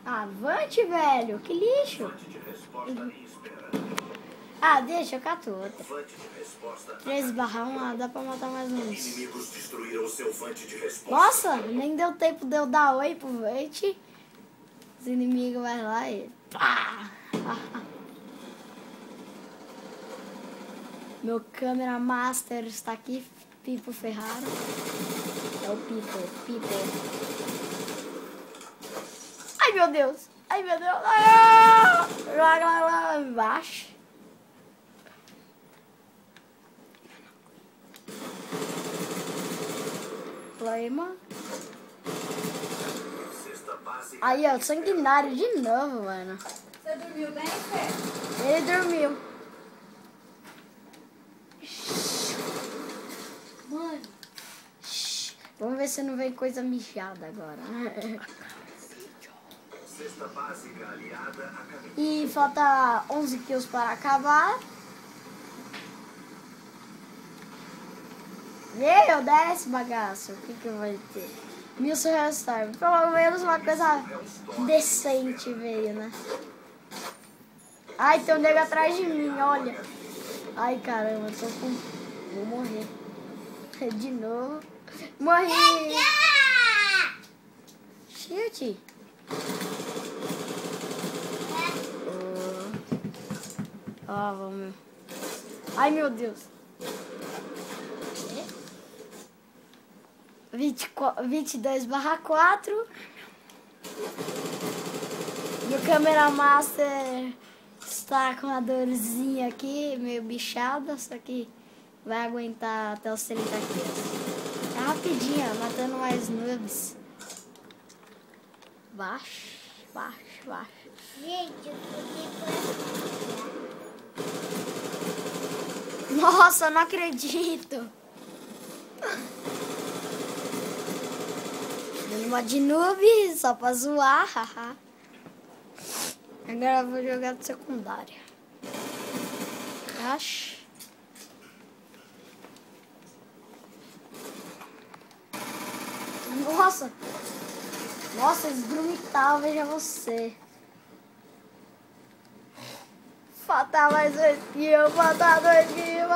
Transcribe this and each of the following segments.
Avante, velho. Que lixo. Ah, deixa, eu cato outra. 3/1, dá pra matar mais uns. Nossa, nem deu tempo de eu dar oi pro Vante. Os inimigos vão lá e... Pá! Meu câmera master está aqui, Pipo Ferrara. É o Pipo. Ai, meu Deus! Ai, meu Deus! Lá embaixo. Flame. Aí, ó, sanguinário de novo, mano. Você dormiu bem, Fê? Ele dormiu. Mano. Vamos ver se não vem coisa mijada agora. E falta 11 kills para acabar. Meu, desce, bagaço. O que vai ter? 1000 restart. Pelo menos uma coisa decente veio, né? Ai, tem um nego atrás de mim, olha. Ai, caramba, eu tô com... Vou morrer. De novo. Morri! Shit! Ó, vamos... Ai, meu Deus! 22/4. E o câmera master está com uma dorzinha aqui, meio bichada, só que vai aguentar até os 30 quilos. É rapidinho, matando mais noobs. Baixo. Gente, eu fui Nossa, eu não acredito. Uma de noob, só pra zoar, haha. Agora eu vou jogar de secundária. Acho. Nossa, esgrumital, veja você. Falta mais 2 kills, falta 2 kills.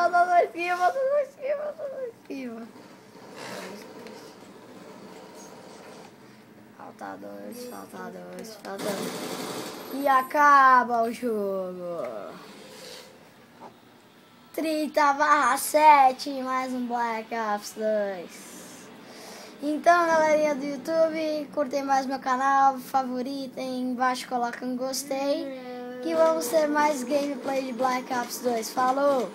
Falta dois. E acaba o jogo. 30/7, mais um Black Ops 2. Então, galerinha do YouTube, curtem mais meu canal, favoritem, embaixo coloquem um gostei, que vamos ter mais gameplay de Black Ops 2. Falou!